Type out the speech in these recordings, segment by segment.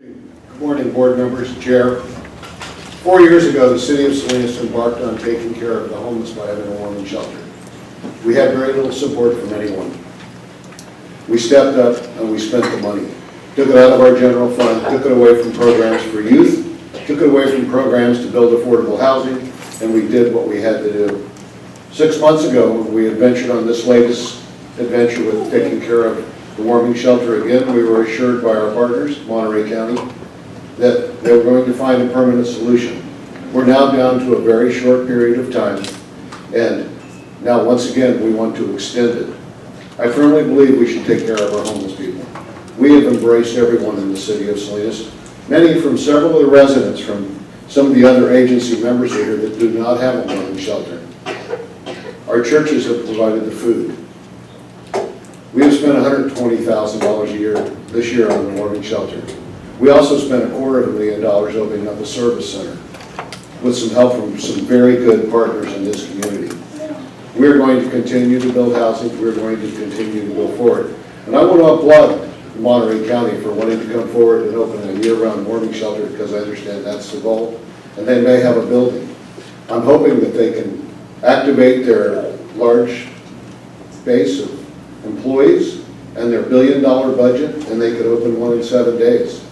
Good morning, board members, chair. 4 years ago, the city of Salinas embarked on taking care of the homeless by having a warming shelter. We had very little support from anyone. We stepped up and we spent the money. Took it out of our general fund, took it away from programs for youth, took it away from programs to build affordable housing, and we did what we had to do. 6 months ago, we had ventured on this latest adventure with taking care of the warming shelter again. We were assured by our partners, Monterey County, that they were going to find a permanent solution. We're now down to a very short period of time, and now once again we want to extend it. I firmly believe we should take care of our homeless people. We have embraced everyone in the city of Salinas, many from several of the residents from some of the other agency members here that do not have a warming shelter. Our churches have provided the food. We have spent $120,000 a year this year on the warming shelter. We also spent $250,000 opening up a service center with some help from some very good partners in this community. We're going to continue to build housing. We're going to continue to go forward. And I want to applaud Monterey County for wanting to come forward and open a year-round warming shelter, because I understand that's the goal. And they may have a building. I'm hoping that they can activate their large base of employees and their billion-dollar budget, and they could open one in 7 days.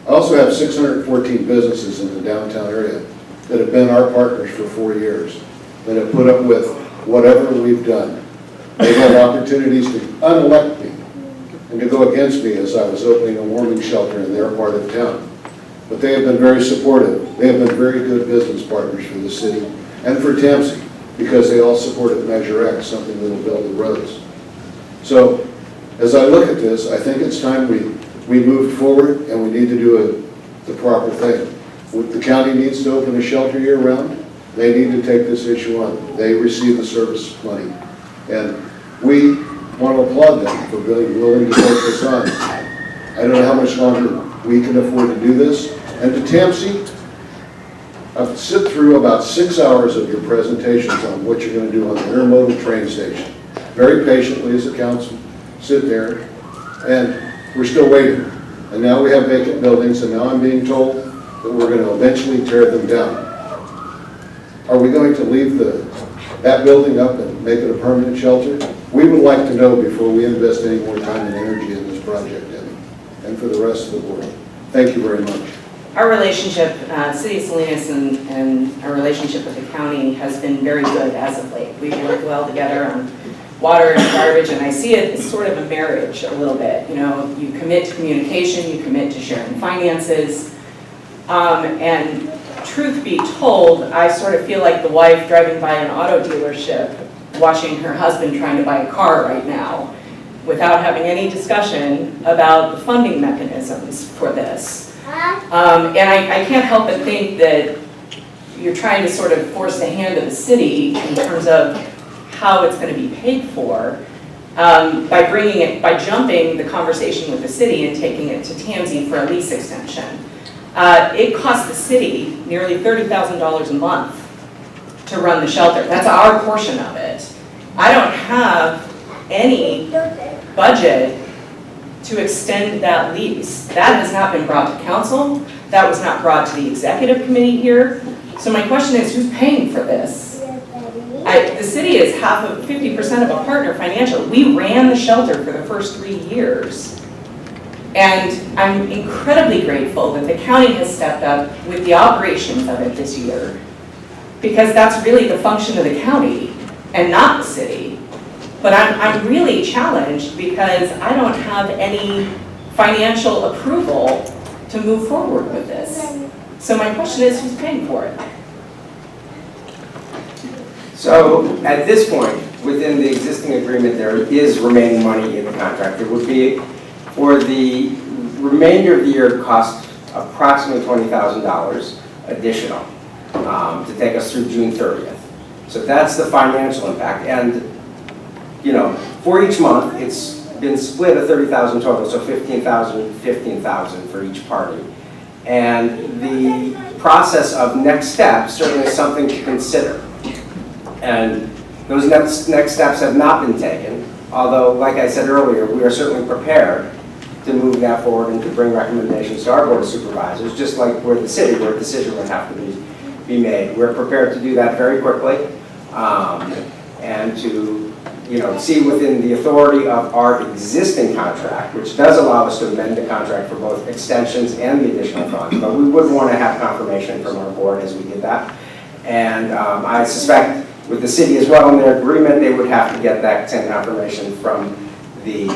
I also have 614 businesses in the downtown area that have been our partners for 4 years, that have put up with whatever we've done. They've had opportunities to unelect me and to go against me as I was opening a warming shelter in their part of town. But they have been very supportive. They have been very good business partners for the city and for TAMC, because they all supported Measure X, something that will build the roads. So, as I look at this, I think it's time we moved forward, and we need to do the proper thing. The county needs to open a shelter year-round. They need to take this issue on. They receive the service money. And we want to applaud them for being willing to take this on. I don't know how much longer we can afford to do this. And to TAMC, I've sit through about 6 hours of your presentations on what you're going to do on the intermodal train station. Very patiently as a council, sit there, and we're still waiting. And now we have vacant buildings, and now I'm being told that we're going to eventually tear them down. Are we going to leave that building up and make it a permanent shelter? We would like to know before we invest any more time and energy in this project, and for the rest of the board. Thank you very much. Our relationship, City of Salinas and our relationship with the county has been very good as of late. We've worked well together on water and garbage, and I see it as sort of a marriage a little bit. You know, you commit to communication, you commit to sharing finances, and truth be told, I sort of feel like the wife driving by an auto dealership watching her husband trying to buy a car right now without having any discussion about the funding mechanisms for this. And I can't help but think that you're trying to sort of force the hand of the city in terms of how it's going to be paid for by jumping the conversation with the city and taking it to TAMC for a lease extension. It costs the city nearly $30,000 a month to run the shelter. That's our portion of it. I don't have any budget to extend that lease. That has not been brought to council. That was not brought to the executive committee here. So my question is, who's paying for this? The city is 50% of a partner financially. We ran the shelter for the first 3 years. And I'm incredibly grateful that the county has stepped up with the operations of it this year, because that's really the function of the county and not the city. But I'm really challenged because I don't have any financial approval to move forward with this. So my question is, who's paying for it? So at this point, within the existing agreement, there is remaining money in the contract. It would be, for the remainder of the year, cost approximately $20,000 additional to take us through June 30th. So that's the financial impact. And you know, for each month, it's been split at $30,000 total, so $15,000 for each party. And the process of next steps certainly is something to consider. And those next steps have not been taken, although, like I said earlier, we are certainly prepared to move that forward and to bring recommendations to our Board of Supervisors, just like we're the city, where a decision would have to be made. We're prepared to do that very quickly and to see within the authority of our existing contract, which does allow us to amend the contract for both extensions and the additional funds. But we would want to have confirmation from our board as we did that. And I suspect with the city as well in their agreement, they would have to get that same confirmation from the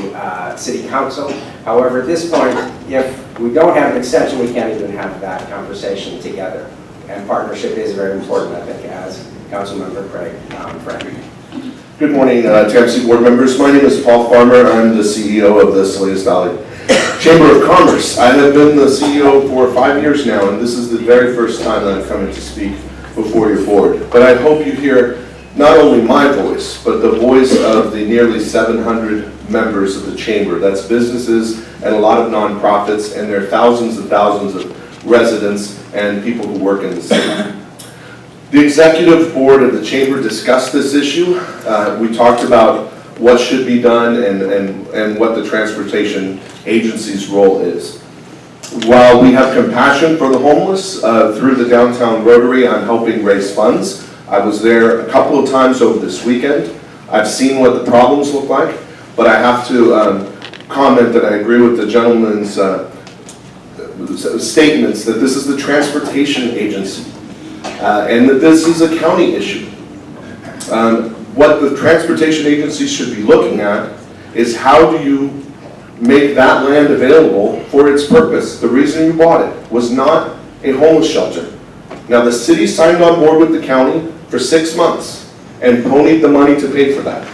city council. However, at this point, if we don't have an extension, we can't even have that conversation together. And partnership is very important, I think, as Councilmember Craig framed. Good morning, TAMC board members. My name is Paul Farmer. I'm the CEO of the Salinas Valley Chamber of Commerce. I have been the CEO for 5 years now, and this is the very first time that I've come in to speak before your board. But I hope you hear not only my voice, but the voice of the nearly 700 members of the chamber. That's businesses and a lot of nonprofits, and there are thousands and thousands of residents and people who work in the city. The executive board of the chamber discussed this issue. We talked about what should be done and what the transportation agency's role is. While we have compassion for the homeless through the Downtown Rotary on helping raise funds, I was there a couple of times over this weekend. I've seen what the problems look like, but I have to comment that I agree with the gentleman's statements that this is the transportation agency. And that this is a county issue. What the transportation agency should be looking at is how do you make that land available for its purpose. The reason you bought it was not a homeless shelter. Now the city signed on board with the county for 6 months and ponied the money to pay for that.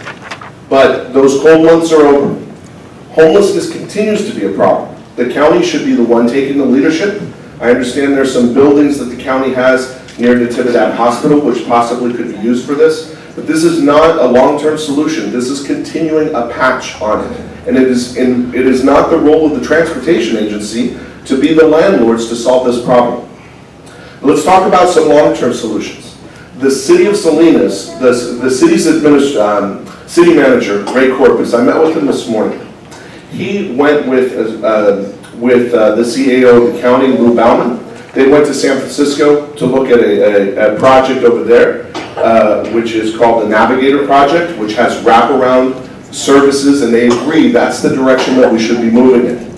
But those cold months are over. Homelessness continues to be a problem. The county should be the one taking the leadership. I understand there's some buildings that the county has near Natividad Hospital, which possibly could be used for this. But this is not a long-term solution. This is continuing a patch on it. And it is not the role of the transportation agency to be the landlords to solve this problem. Let's talk about some long-term solutions. The city of Salinas, the city's city manager, Ray Corpus, I met with him this morning. He went with the CAO of the county, Lou Bauman. They went to San Francisco to look at a project over there, which is called the Navigator Project, which has wraparound services, and they agree that's the direction that we should be moving in.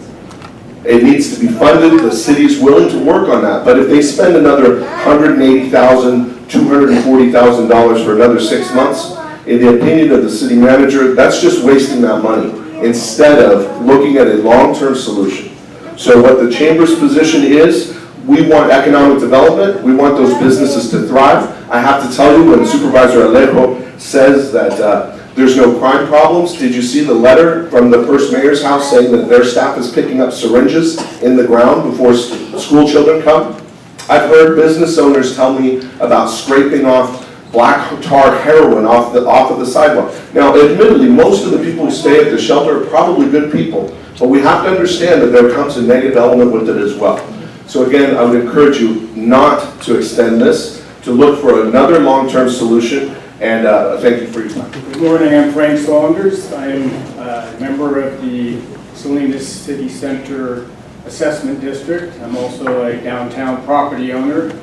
It needs to be funded. The city's willing to work on that, but if they spend another $180,000, $240,000 for another 6 months, in the opinion of the city manager, that's just wasting that money instead of looking at a long-term solution. So what the chamber's position is, we want economic development. We want those businesses to thrive. I have to tell you, when Supervisor Alejo says that there's no crime problems, did you see the letter from the first mayor's house saying that their staff is picking up syringes in the ground before school children come? I've heard business owners tell me about scraping off black tar heroin off of the sidewalk. Now, admittedly, most of the people who stay at the shelter are probably good people, but we have to understand that there comes a negative element with it as well. So again, I would encourage you not to extend this, to look for another long-term solution, and thank you for your time. Good morning, I'm Frank Saunders. I am a member of the Salinas City Center Assessment District. I'm also a downtown property owner.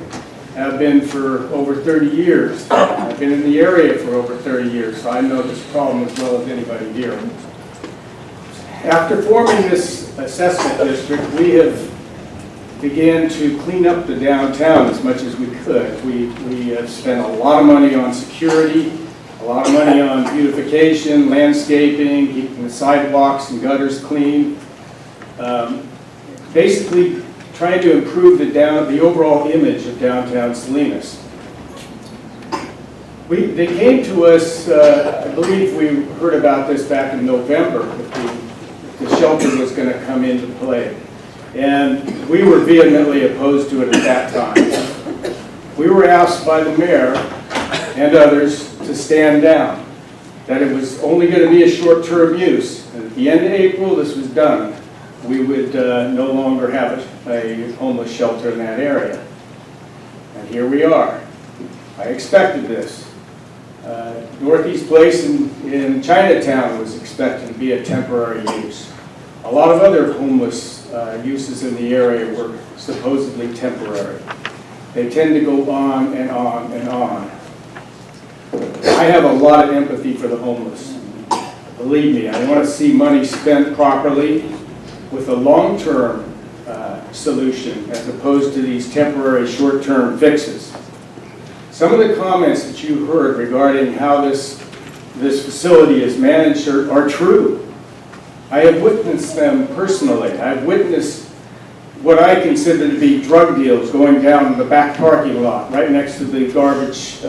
I've been for over 30 years. I've been in the area for over 30 years, so I know this problem as well as anybody here. After forming this assessment district, we have began to clean up the downtown as much as we could. We have spent a lot of money on security, a lot of money on beautification, landscaping, keeping the sidewalks and gutters clean. Basically trying to improve the overall image of downtown Salinas. They came to us, I believe we heard about this back in November, if the shelter was going to come into play. And we were vehemently opposed to it at that time. We were asked by the mayor and others to stand down, that it was only going to be a short-term use. And at the end of April, this was done. We would no longer have a homeless shelter in that area. And here we are. I expected this. Dorothy's place in Chinatown was expected to be a temporary use. A lot of other homeless uses in the area were supposedly temporary. They tend to go on and on and on. I have a lot of empathy for the homeless. Believe me, I want to see money spent properly with a long-term solution as opposed to these temporary short-term fixes. Some of the comments that you heard regarding how this facility is managed are true. I have witnessed them personally. I've witnessed what I consider to be drug deals going down in the back parking lot right next to the garbage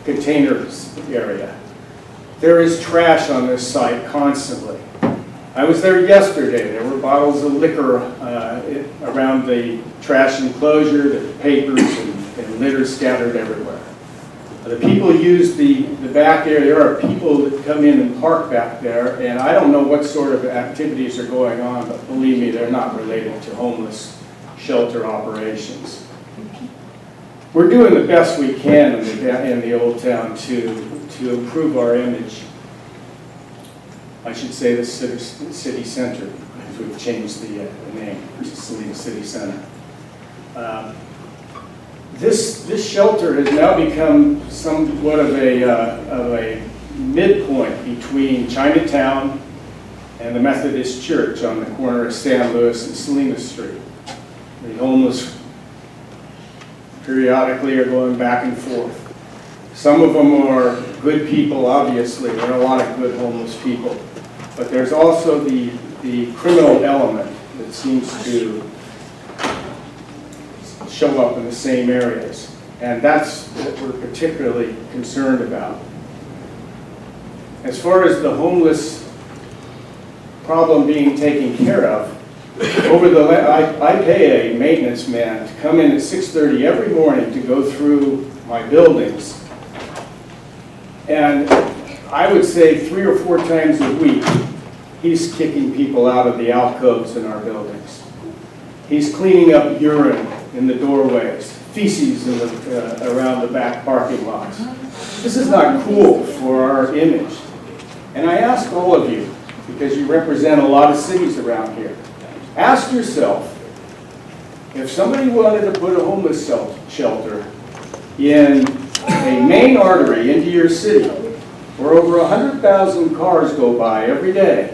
containers area. There is trash on this site constantly. I was there yesterday. There were bottles of liquor around the trash enclosure, the papers and litter scattered everywhere. The people use the back area. There are people that come in and park back there, and I don't know what sort of activities are going on, but believe me, they're not related to homeless shelter operations. We're doing the best we can in the old town to improve our image. I should say the city center, because we've changed the name to Salinas City Center. This shelter has now become somewhat of a midpoint between Chinatown and the Methodist Church on the corner of San Luis and Salinas Street. The homeless periodically are going back and forth. Some of them are good people, obviously. There are a lot of good homeless people. But there's also the criminal element that seems to show up in the same areas. And that's what we're particularly concerned about. As far as the homeless problem being taken care of, I pay a maintenance man to come in at 6:30 every morning to go through my buildings. And I would say 3 or 4 times a week, he's kicking people out of the alcoves in our buildings. He's cleaning up urine in the doorways, feces around the back parking lots. This is not cool for our image. And I ask all of you, because you represent a lot of cities around here, ask yourself, if somebody wanted to put a homeless shelter in a main artery into your city, where over 100,000 cars go by every day,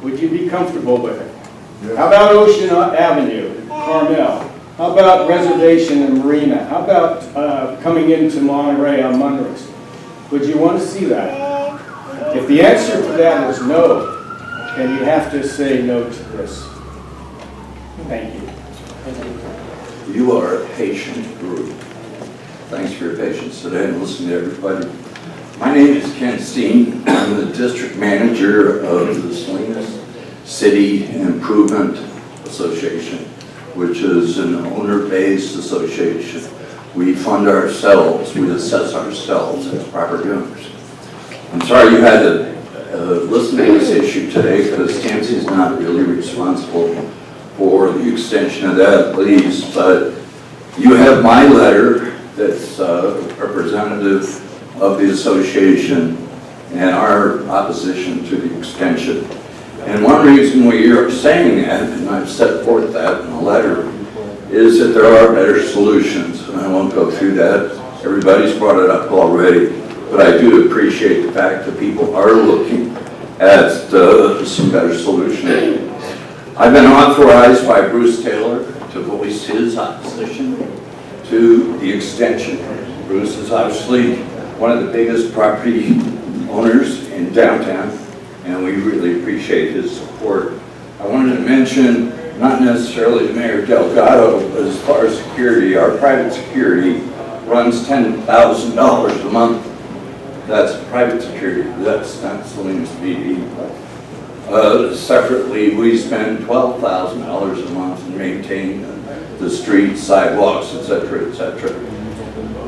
would you be comfortable with it? Yeah. How about Ocean Avenue, Carmel? How about Reservation and Marina? How about coming into Monterey on Mondays? Would you want to see that? If the answer to that is no, then you have to say no to this. Thank you. You are a patient group. Thanks for your patience today and listening to everybody. My name is Ken Stein. I'm the district manager of the Salinas City Improvement Association, which is an owner-based association. We fund ourselves, we assess ourselves as property owners. I'm sorry you had to listen to this issue today because TAMC is not really responsible for the extension of that lease, but you have my letter that's representative of the association and our opposition to the extension. And one reason we are saying that, and I've set forth that in the letter, is that there are better solutions. And I won't go through that. Everybody's brought it up already. But I do appreciate the fact that people are looking at some better solutions. I've been authorized by Bruce Taylor to voice his opposition to the extension. Bruce is obviously one of the biggest property owners in downtown, and we really appreciate his support. I wanted to mention, not necessarily to Mayor Delgado, but as far as security, our private security runs $10,000 a month. That's private security, that's not Salinas PD. Separately, we spend $12,000 a month in maintaining the streets, sidewalks, etc., etc.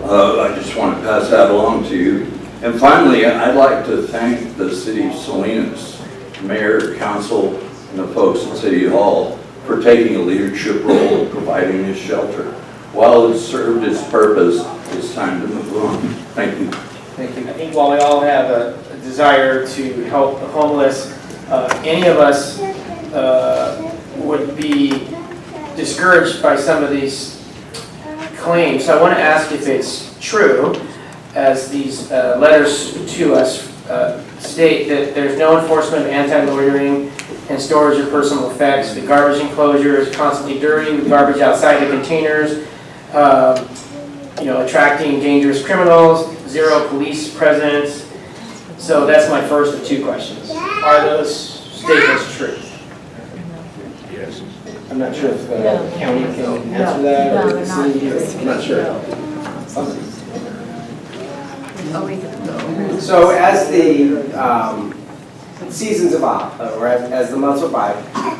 I just want to pass that along to you. And finally, I'd like to thank the city of Salinas, mayor, council, and the folks at City Hall for taking a leadership role in providing this shelter. While it's served its purpose, it's time to move on. Thank you. Thank you. I think while we all have a desire to help the homeless, any of us would be discouraged by some of these claims. So I want to ask if it's true, as these letters to us state, that there's no enforcement of anti-loitering and storage of personal effects. The garbage enclosure is constantly dirty with garbage outside the containers, attracting dangerous criminals, zero police presence. So that's my first of two questions. Are those statements true? Yes. I'm not sure if the county can answer that, or the city, I'm not sure. So as the seasons evolve, or as the months went by,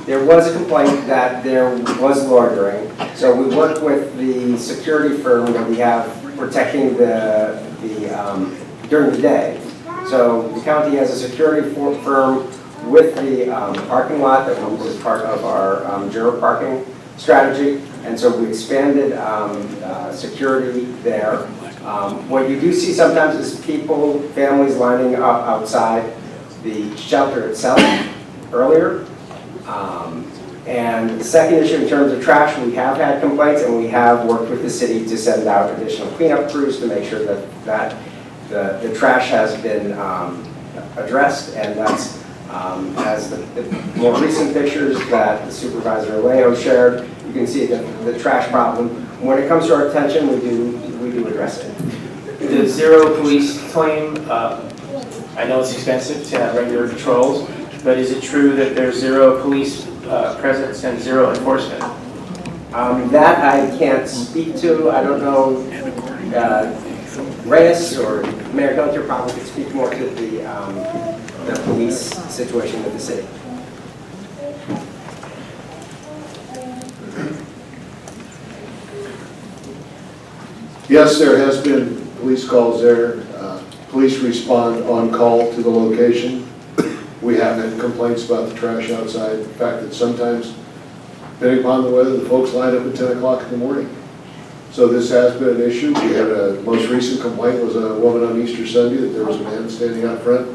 there was a complaint that there was loitering. So we worked with the security firm that we have protecting during the day. So the county has a security firm with the parking lot that comes as part of our zero parking strategy. And so we expanded security there. What you do see sometimes is people, families lining up outside the shelter itself earlier. And the second issue in terms of trash, we have had complaints, and we have worked with the city to send out additional cleanup crews to make sure that the trash has been addressed, and that's as the more recent pictures that the Supervisor Alejo shared, you can see the trash problem. When it comes to our attention, we do address it. The zero police claim, I know it's expensive to have regular patrols, but is it true that there's zero police presence and zero enforcement? That I can't speak to. I don't know. Reyes or Mayor Gunter probably could speak more to the police situation with the city. Yes, there has been police calls there. Police respond on call to the location. We have had complaints about the trash outside. The fact that sometimes, depending upon the weather, the folks line up at 10 o'clock in the morning. So this has been an issue. We had a most recent complaint was a woman on Easter Sunday that there was a man standing out front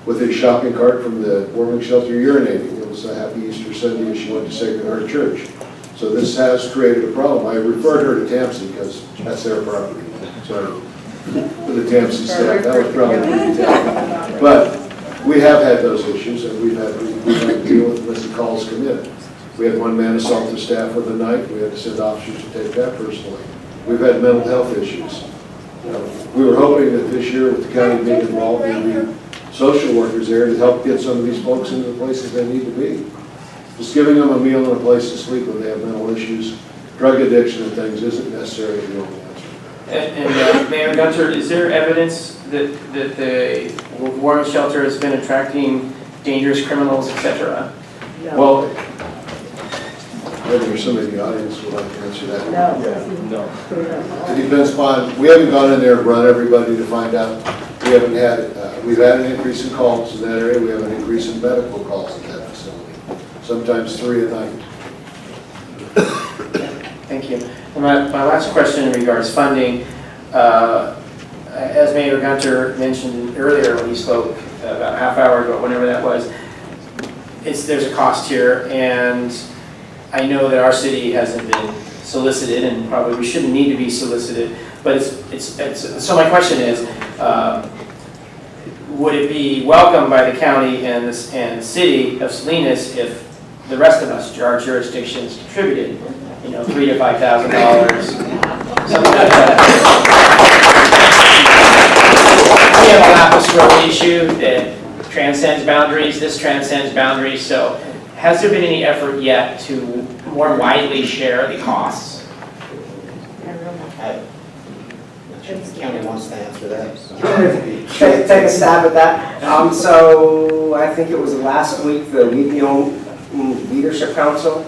with his shopping cart from the warming shelter urinating. It was a happy Easter Sunday as she went to Sacred Heart Church. So this has created a problem. I referred her to TAMC because that's their property. Sorry. For the TAMC staff, that was probably pretty tough. But we have had those issues, and we've had to deal with them as the calls come in. We had one man assault the staff with a knife. We had to send officers to take that personally. We've had mental health issues. We were hoping that this year, with the county being involved, there'd be social workers there to help get some of these folks into the places they need to be. Just giving them a meal and a place to sleep when they have mental issues, drug addiction and things isn't necessarily the only answer. And Mayor Gunter, is there evidence that the warming shelter has been attracting dangerous criminals, etc.? No. Well, whether there's somebody in the audience who would like to answer that. No. It depends upon, we haven't gone in there and run everybody to find out. We haven't had, we've had an increase in calls in that area. We have an increase in medical calls in that facility. Sometimes 3 a night. Thank you. And my last question regards funding. As Mayor Gunter mentioned earlier when he spoke about a half hour ago, whenever that was, there's a cost here, and I know that our city hasn't been solicited, and probably we shouldn't need to be solicited. But so my question is, would it be welcomed by the county and the city of Salinas if the rest of us, our jurisdictions, contributed, $3,000 to $5,000, something like that? We have a lapis road issue that transcends boundaries. This transcends boundaries. So, has there been any effort yet to more widely share the costs? The county wants to answer that. Take a stab at that. So I think it was last week the Weekly Home Leadership Council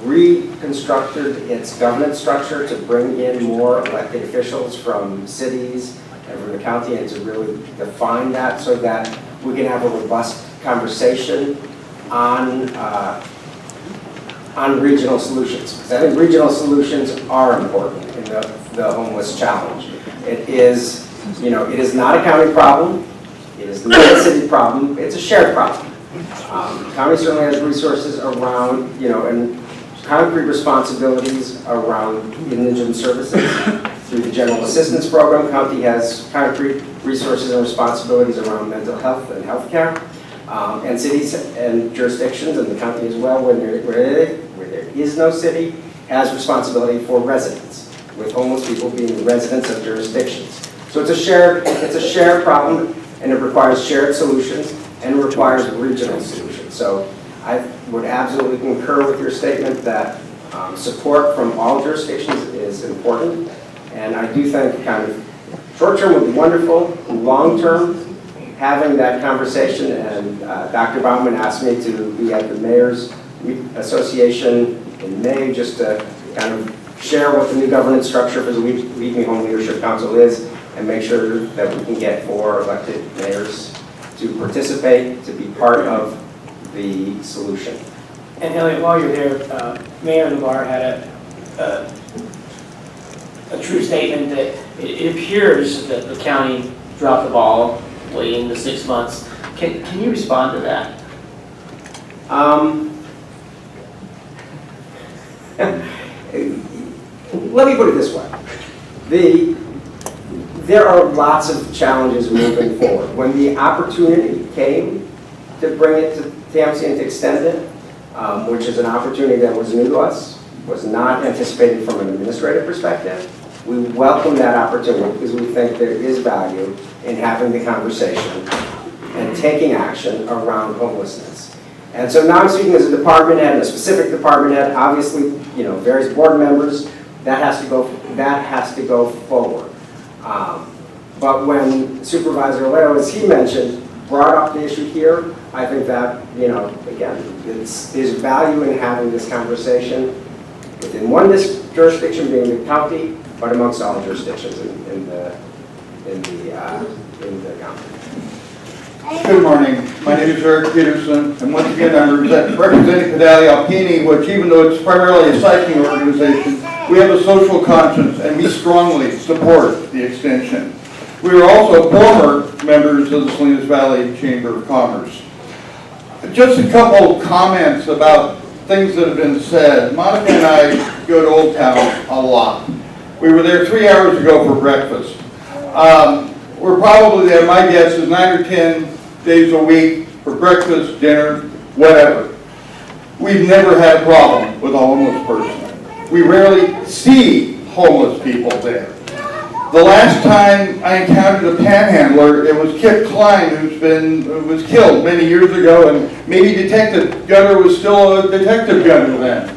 reconstructed its governance structure to bring in more elected officials from cities and from the county, and to really define that so that we can have a robust conversation on regional solutions. Because I think regional solutions are important in the homeless challenge. It is, it is not a county problem. It is not a city problem. It's a shared problem. County certainly has resources around, and concrete responsibilities around indigent services. Through the General Assistance Program, county has concrete resources and responsibilities around mental health and healthcare. And cities and jurisdictions, and the county as well, where there is no city, has responsibility for residents, with homeless people being residents of jurisdictions. So it's a shared problem, and it requires shared solutions, and it requires regional solutions. So I would absolutely concur with your statement that support from all jurisdictions is important, and I do think kind of short-term would be wonderful, long-term, having that conversation, and Dr. Baumann asked me to be at the Mayor's Association in May just to kind of share what the new governance structure for the Leave Me Home Leadership Council is and make sure that we can get 4 elected mayors to participate, to be part of the solution. And Elliott, while you're there, Mayor Navarre had a true statement that it appears that the county dropped the ball waiting the 6 months. Can you respond to that? Let me put it this way. There are lots of challenges moving forward. When the opportunity came to bring it to TAMC and to extend it, which is an opportunity that was new to us, was not anticipated from an administrative perspective, we welcome that opportunity because we think there is value in having the conversation and taking action around homelessness. And so now I'm speaking as a department head, and a specific department head, obviously, various board members, that has to go forward. But when Supervisor Leo, as he mentioned, brought up the issue here, I think that, again, there's value in having this conversation within one jurisdiction being the county, but amongst all jurisdictions in the county. Good morning. My name is Eric Petersen, and once again I'm representing Pedali Alpini, which, even though it's primarily a cycling organization, we have a social conscience and we strongly support the extension. We are also former members of the Salinas Valley Chamber of Commerce. Just a couple comments about things that have been said. Monica and I go to Old Town a lot. We were there 3 hours ago for breakfast. We're probably there, my guess is 9 or 10 days a week for breakfast, dinner, whatever. We've never had a problem with a homeless person. We rarely see homeless people there. The last time I encountered a panhandler, it was Kip Klein, who was killed many years ago, and maybe Detective Gunter was still a Detective Gunter then.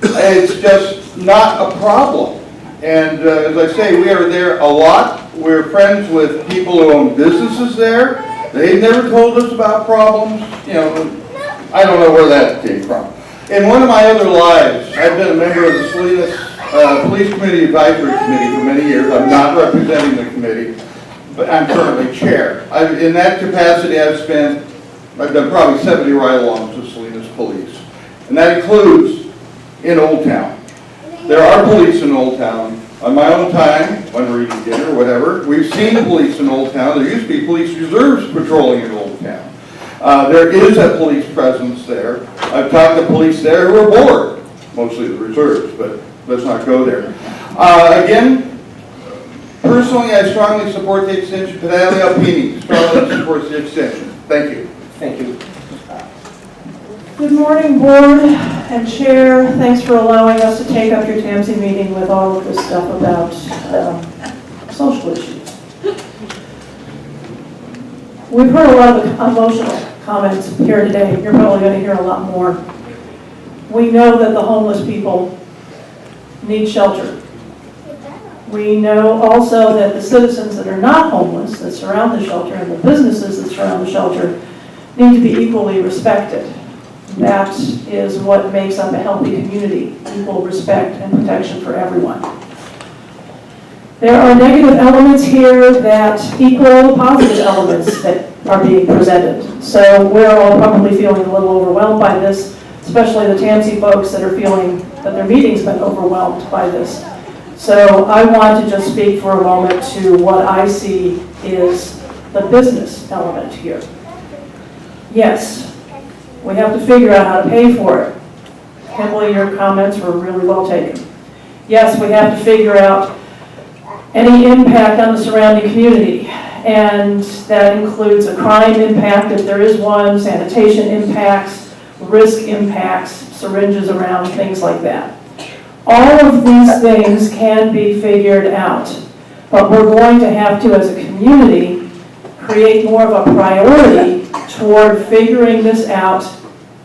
It's just not a problem. And as I say, we are there a lot. We're friends with people who own businesses there. They've never told us about problems. I don't know where that came from. In one of my other lives, I've been a member of the Salinas Police Committee Advisory Committee for many years. I'm not representing the committee, but I'm currently chair. In that capacity, I've done probably 70 ride-alongs with Salinas Police. And that includes in Old Town. There are police in Old Town. On my own time, when we're eating dinner or whatever, we've seen police in Old Town. There used to be police reserves patrolling in Old Town. There is a police presence there. I've talked to police there who are bored, mostly the reserves, but let's not go there. Again, personally, I strongly support the extension. Pedali Alpini strongly supports the extension. Thank you. Thank you. Good morning, Board and Chair. Thanks for allowing us to take up your TAMC meeting with all of this stuff about social issues. We've heard a lot of emotional comments here today. You're probably going to hear a lot more. We know that the homeless people need shelter. We know also that the citizens that are not homeless, that surround the shelter, and the businesses that surround the shelter need to be equally respected. That is what makes up a healthy community, equal respect and protection for everyone. There are negative elements here that equal positive elements that are being presented. So we're all probably feeling a little overwhelmed by this, especially the TAMC folks that are feeling that their meeting's been overwhelmed by this. So I want to just speak for a moment to what I see is the business element here. Yes, We have to figure out how to pay for it. Kimbley, your comments were really well taken. Yes, we have to figure out any impact on the surrounding community. And that includes a crime impact, if there is one, sanitation impacts, risk impacts, syringes around, things like that. All of these things can be figured out, but we're going to have to, as a community, create more of a priority toward figuring this out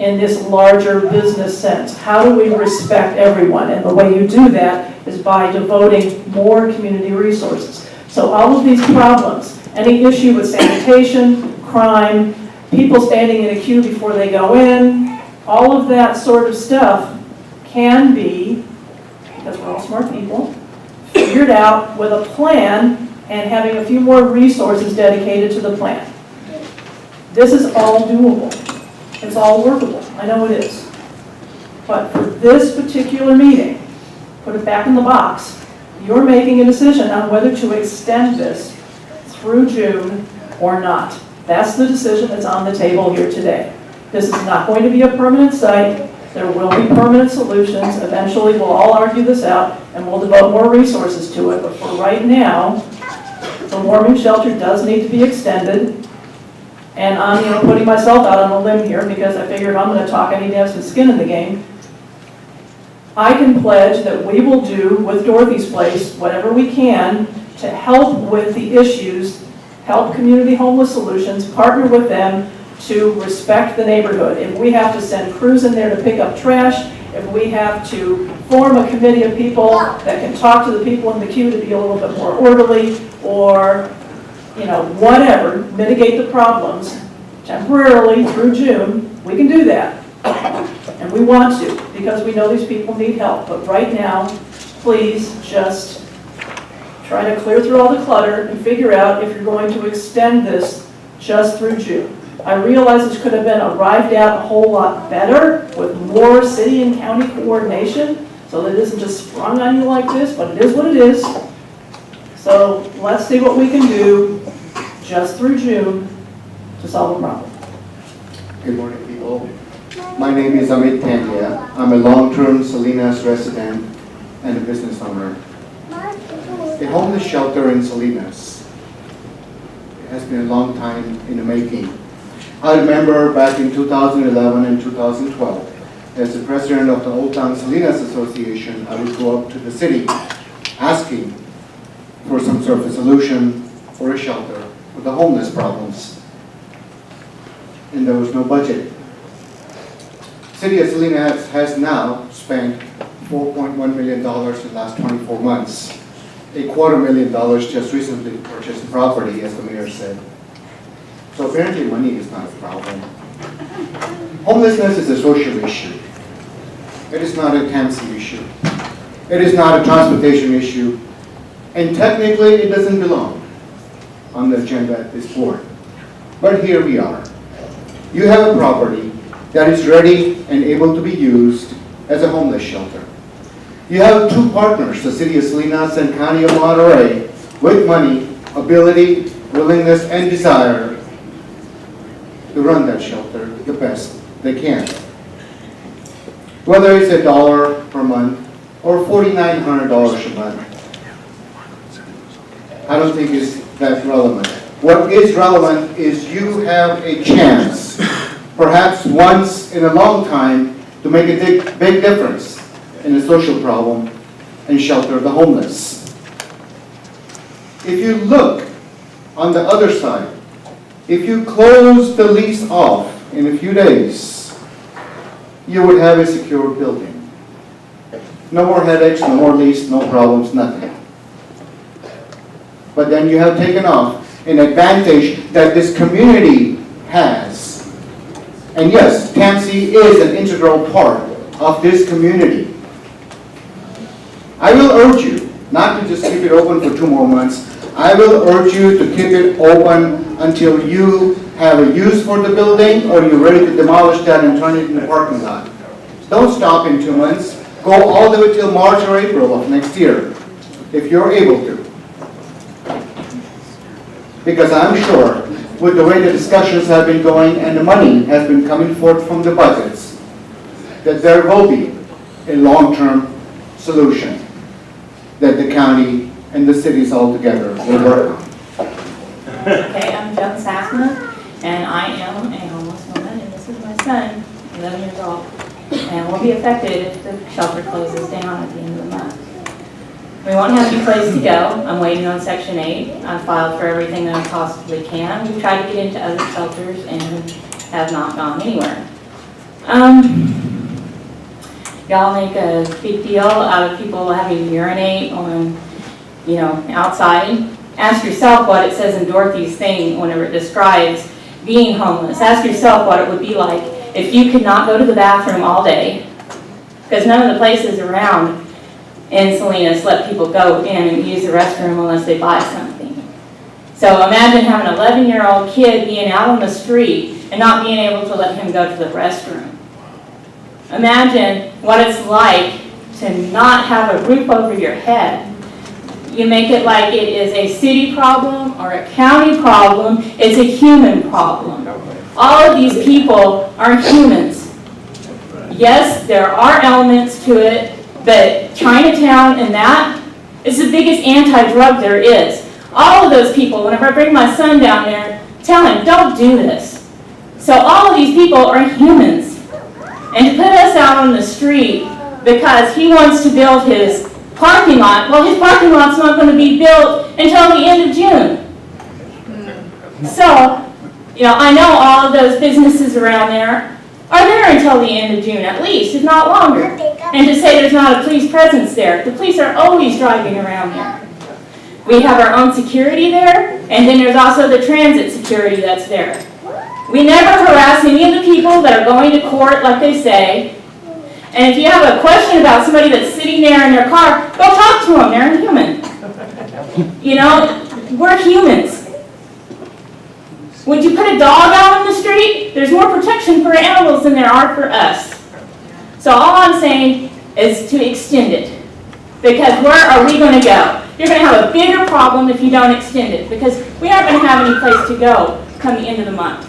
in this larger business sense. How do we respect everyone? And the way you do that is by devoting more community resources. So all of these problems, any issue with sanitation, crime, people standing in a queue before they go in, all of that sort of stuff can be, because we're all smart people, figured out with a plan and having a few more resources dedicated to the plan. This is all doable. It's all workable. I know it is. But for this particular meeting, put it back in the box, you're making a decision on whether to extend this through June or not. That's the decision that's on the table here today. This is not going to be a permanent site. There will be permanent solutions. Eventually, we'll all argue this out, and we'll devote more resources to it. But for right now, the warming shelter does need to be extended. And I'm, putting myself out on a limb here because I figure if I'm going to talk, I need to have some skin in the game. I can pledge that we will do with Dorothy's Place whatever we can to help with the issues, help Community Homeless Solutions, partner with them to respect the neighborhood. If we have to send crews in there to pick up trash, if we have to form a committee of people that can talk to the people in the queue to be a little bit more orderly, or whatever, mitigate the problems temporarily through June, we can do that. And we want to, because we know these people need help. But right now, please just try to clear through all the clutter and figure out if you're going to extend this just through June. I realize this could have been arrived at a whole lot better with more city and county coordination, so that it isn't just sprung on you like this, but it is what it is. So let's see what we can do just through June to solve the problem. Good morning, people. My name is Amit Pandya. I'm a long-term Salinas resident and a business owner. A homeless shelter in Salinas. It has been a long time in the making. I remember back in 2011 and 2012, as the president of the Old Town Salinas Association, I would go up to the city asking for some sort of a solution for a shelter for the homeless problems. And there was no budget. City of Salinas has now spent $4.1 million in the last 24 months. $250,000 just recently purchased property, as the mayor said. So apparently money is not a problem. Homelessness is a social issue. It is not a TAMC issue. It is not a transportation issue. And technically it doesn't belong on the agenda at this board. But here we are. You have a property that is ready and able to be used as a homeless shelter. You have two partners, the City of Salinas and County of Monterey, with money, ability, willingness, and desire to run that shelter the best they can. Whether it's $1 per month or $4,900 a month, I don't think it's that relevant. What is relevant is you have a chance, perhaps once in a long time, to make a big difference in the social problem and shelter the homeless. If you look on the other side, if you close the lease off in a few days, you would have a secure building. No more headaches, no more lease, no problems, nothing. But then you have taken off an advantage that this community has. And yes, TAMC is an integral part of this community. I will urge you not to just keep it open for 2 more months. I will urge you to keep it open until you have a use for the building or you're ready to demolish that and turn it into a parking lot. Don't stop in 2 months. Go all the way till March or April of next year, if you're able to. Because I'm sure with the way the discussions have been going and the money has been coming forth from the budgets, that there will be a long-term solution that the county and the cities all together will work on. Okay, I'm Joan Sassman, and I am a homeless woman, and this is my son, 11 years old, and will be affected if the shelter closes down at the end of the month. We won't have any place to go. I'm waiting on Section 8. I've filed for everything that I possibly can. We've tried to get into other shelters and have not gone anywhere. Y'all make a big deal out of people having to urinate on, outside. Ask yourself what it says in Dorothy's thing whenever it describes being homeless. Ask yourself what it would be like if you could not go to the bathroom all day, because none of the places around in Salinas let people go in and use the restroom unless they buy something. So imagine having an 11-year-old kid being out on the street and not being able to let him go to the restroom. Imagine what it's like to not have a roof over your head. You make it like it is a city problem or a county problem. It's a human problem. All of these people are humans. Yes, there are elements to it, but Chinatown and that is the biggest anti-drug there is. All of those people, whenever I bring my son down there, tell him, don't do this. So all of these people are humans. And to put us out on the street because he wants to build his parking lot, well, his parking lot's not going to be built until the end of June. So, I know all of those businesses around there are there until the end of June at least, if not longer. And to say there's not a police presence there, the police are always driving around there. We have our own security there, and then there's also the transit security that's there. We never harass any of the people that are going to court like they say. And if you have a question about somebody that's sitting there in their car, go talk to them, they're human. We're humans. Would you put a dog out on the street? There's more protection for animals than there are for us. So all I'm saying is to extend it. Because where are we going to go? You're going to have a bigger problem if you don't extend it. Because we aren't going to have any place to go come the end of the month.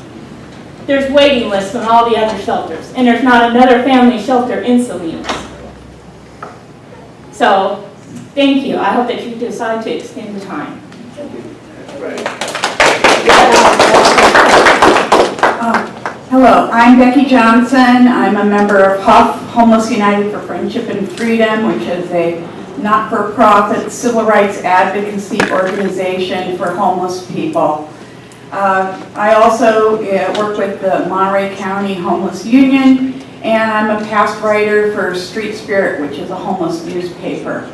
There's waiting lists on all the other shelters. And there's not another family shelter in Salinas. So, thank you. I hope that you decide to extend the time. Hello, I'm Becky Johnson. I'm a member of HUF, Homeless United for Friendship and Freedom, which is a not-for-profit civil rights advocacy organization for homeless people. I also work with the Monterey County Homeless Union, and I'm a past writer for Street Spirit, which is a homeless newspaper.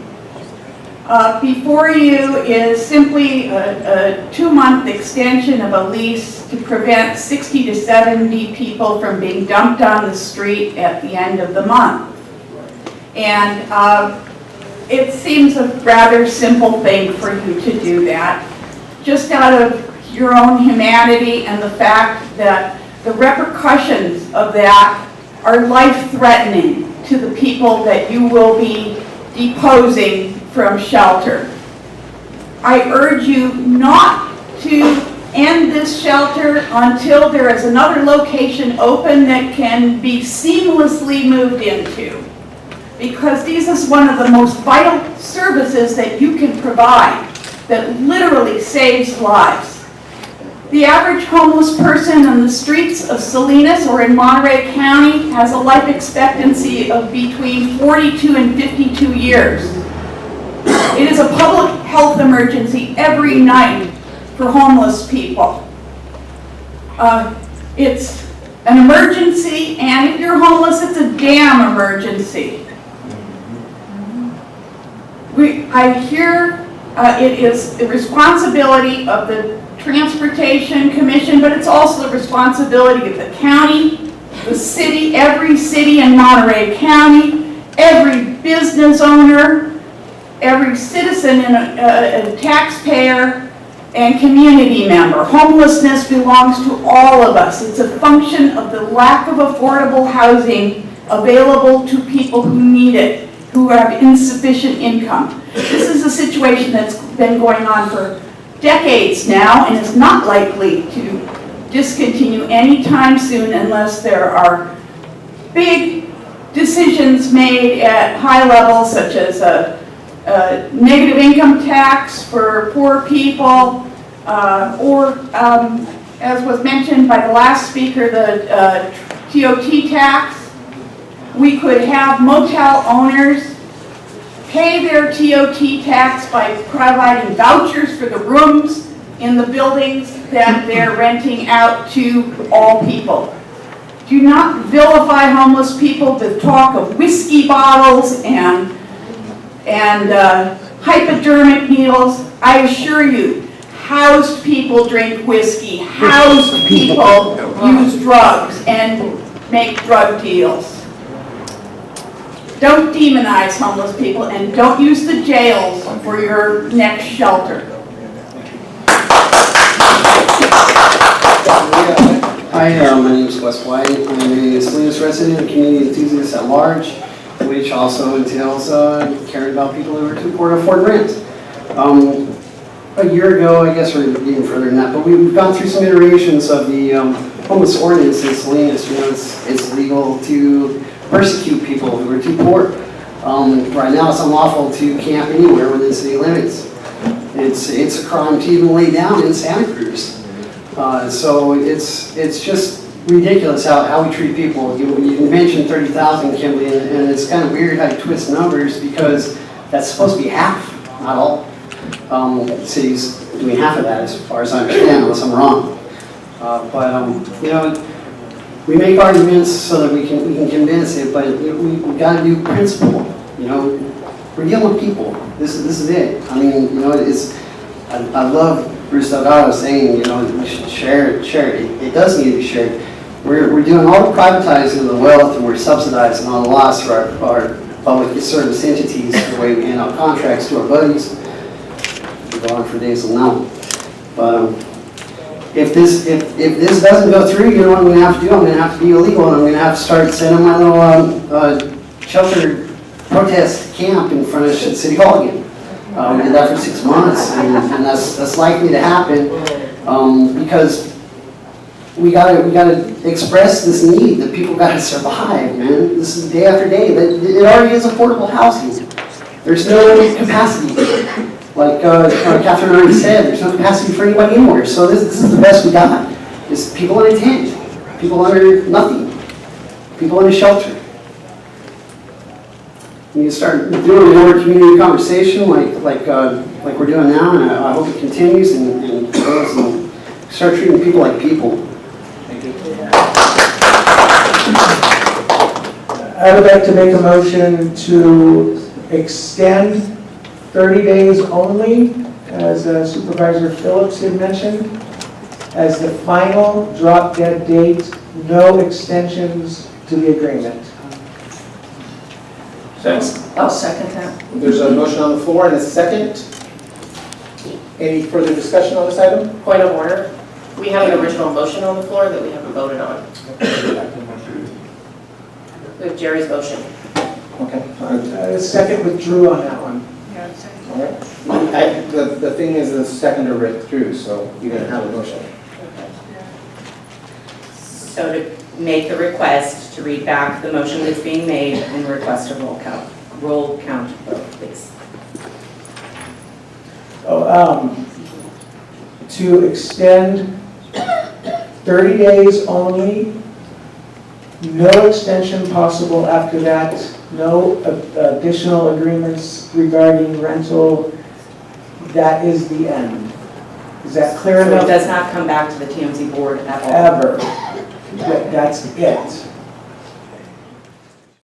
Before you is simply a 2-month extension of a lease to prevent 60 to 70 people from being dumped on the street at the end of the month. And it seems a rather simple thing for you to do that, just out of your own humanity and the fact that the repercussions of that are life-threatening to the people that you will be deposing from shelter. I urge you not to end this shelter until there is another location open that can be seamlessly moved into, because this is one of the most vital services that you can provide that literally saves lives. The average homeless person on the streets of Salinas or in Monterey County has a life expectancy of between 42 and 52 years. It is a public health emergency every night for homeless people. It's an emergency, and if you're homeless, it's a damn emergency. I hear it is the responsibility of the Transportation Commission, but it's also the responsibility of the county, the city, every city in Monterey County, every business owner, every citizen and a taxpayer and community member. Homelessness belongs to all of us. It's a function of the lack of affordable housing available to people who need it, who have insufficient income. This is a situation that's been going on for decades now and is not likely to discontinue anytime soon unless there are big decisions made at high levels, such as a negative income tax for poor people, or as was mentioned by the last speaker, the TOT tax. We could have motel owners pay their TOT tax by providing vouchers for the rooms in the buildings that they're renting out to all people. Do not vilify homeless people with talk of whiskey bottles and hypodermic needles. I assure you, housed people drink whiskey, housed people use drugs and make drug deals. Don't demonize homeless people and don't use the jails for your next shelter. Hi, my name is Wes White. I'm a Salinas resident and community enthusiast at large, which also entails caring about people who are too poor to afford rent. A year ago, I guess, or even further than that, but we've gone through some iterations of the homeless ordinance in Salinas. You know, it's legal to persecute people who are too poor. Right now, it's unlawful to camp anywhere within city limits. It's a crime to even lay down in Santa Cruz. So it's just ridiculous how we treat people. You mentioned 30,000, Kimbley, and it's kind of weird how you twist numbers because that's supposed to be half, not all. Cities doing half of that, as far as I understand, unless I'm wrong. You know, we make arguments so that we can convince it, but we got to do principle. You know, we're dealing with people. This is it. I mean, you know, I love Bruce Delgado saying, you know, we should share it. It does need to be shared. We're doing all the privatizing of the wealth, and we're subsidizing all the loss for our public service entities, the way we hand out contracts to our buddies. We go on for days on that. But if this doesn't go through, you know what I'm going to have to do? I'm going to have to be illegal, and I'm going to have to start sending my little shelter protest camp in front of City Hall again. We did that for 6 months, and that's likely to happen because we gotta express this need that people gotta survive, man. This is day after day. It already is affordable housing. There's no capacity. Like Catherine already said, there's no capacity for anybody anywhere. So this is the best we got. Is people in a tent, people under nothing, people in a shelter. We need to start doing more community conversation like we're doing now, and I hope it continues and grows and start treating people like people. Thank you. I would like to make a motion to extend 30 days only, as Supervisor Phillips had mentioned, as the final drop-dead date, no extensions to the agreement. I'll second that. There's a motion on the floor and a second. Any further discussion on this item? Point of order. We have an original motion on the floor that we haven't voted on. We have Jerry's motion. Okay. Second withdrew on that one. All right. The thing is the seconder withdrew, so you're going to have a motion. So to make the request, to read back the motion that's being made and request a roll count vote, please. To extend 30 days only, no extension possible after that, no additional agreements regarding rental. That is the end. Is that clear enough? So it does not come back to the TAMC board at all? Ever. That's it.